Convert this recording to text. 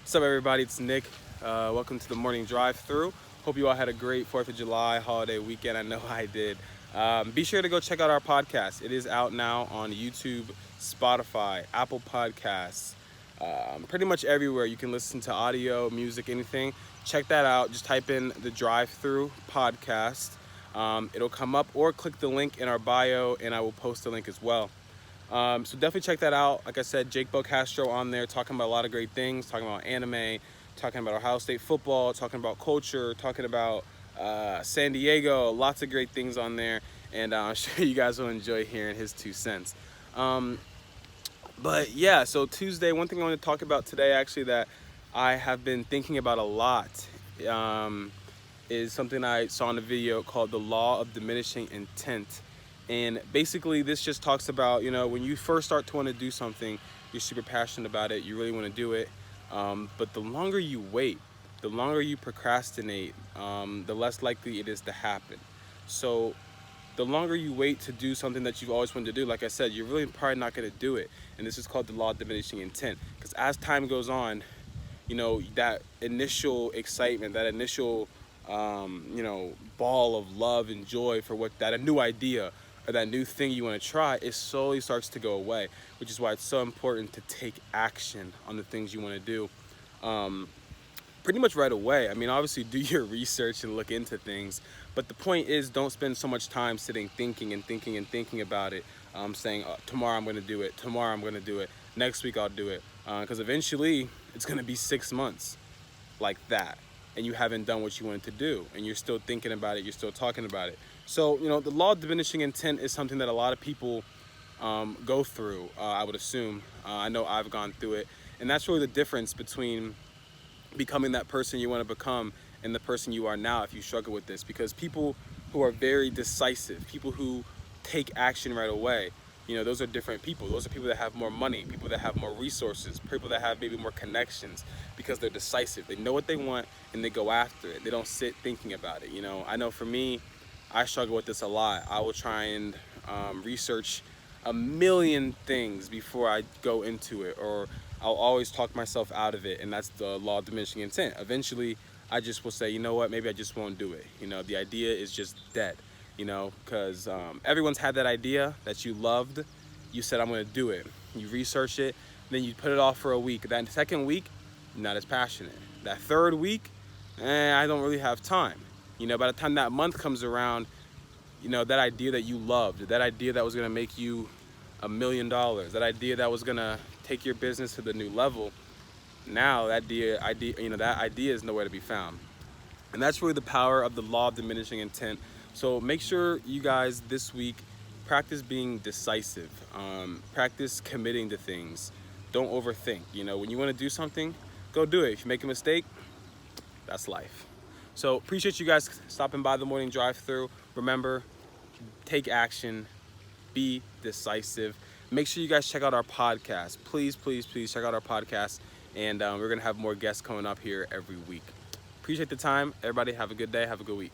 What's up, everybody? It's Nick. Welcome to the morning drive-through. Hope you all had a great 4th of July holiday weekend. I know I did. Be sure to go check out our podcast. It is out now on YouTube, Spotify, Apple Podcasts, pretty much everywhere you can listen to audio, music, anything. Check that out. Just type in the drive-through podcast. It'll come up, or click the link in our bio and I will post the link as well. So definitely check that out. Like I said, Jake Castro on there talking about a lot of great things, talking about anime, talking about Ohio State football, talking about culture, talking about San Diego, lots of great things on there, and I'm sure you guys will enjoy hearing his 2 cents. But yeah, so Tuesday, one thing I want to talk about today actually that I have been thinking about a lot is something I saw in a video called the law of diminishing intent. And basically this just talks about, when you first start to want to do something, you're super passionate about it, you really want to do it, but the longer you wait, the longer you procrastinate, the less likely it is to happen. So the longer you wait to do something that you've always wanted to do, like I said, you're really probably not going to do it. And this is called the law of diminishing intent, because as time goes on, that initial excitement, that initial ball of love and joy for a new idea or that new thing you want to try, it slowly starts to go away, which is why it's so important to take action on the things you want to do pretty much right away. I mean, obviously do your research and look into things, but the point is, don't spend so much time sitting thinking about it, saying tomorrow I'm going to do it, tomorrow I'm going to do it, next week I'll do it, because eventually it's going to be 6 months like that, and you haven't done what you wanted to do, and you're still thinking about it, you're still talking about it. So, the law of diminishing intent is something that a lot of people go through, I would assume. I know I've gone through it, and that's really the difference between becoming that person you want to become and the person you are now if you struggle with this. Because people who are very decisive, people who take action right away, those are different people. Those are people that have more money, people that have more resources, people that have maybe more connections, because they're decisive. They know what they want and they go after it. They don't sit thinking about it. I know for me, I struggle with this a lot. I will try and research a million things before I go into it, or I'll always talk myself out of it, and that's the law of diminishing intent. Eventually, I just will say, you know what, maybe I just won't do it. The idea is just dead, because everyone's had that idea that you loved. You said, I'm going to do it. You research it, then you put it off for a week. That second week, not as passionate. That third week, I don't really have time. By the time that month comes around, that idea that you loved, that idea that was going to make you $1 million, that idea that was going to take your business to the new level, now that idea is nowhere to be found. And that's really the power of the law of diminishing intent. So make sure you guys this week practice being decisive, practice committing to things. Don't overthink. When you want to do something, go do it. If you make a mistake, that's life. So appreciate you guys stopping by the morning drive-through. Remember, take action, be decisive. Make sure you guys check out our podcast. Please, please, please check out our podcast. And we're going to have more guests coming up here every week. Appreciate the time. Everybody have a good day. Have a good week.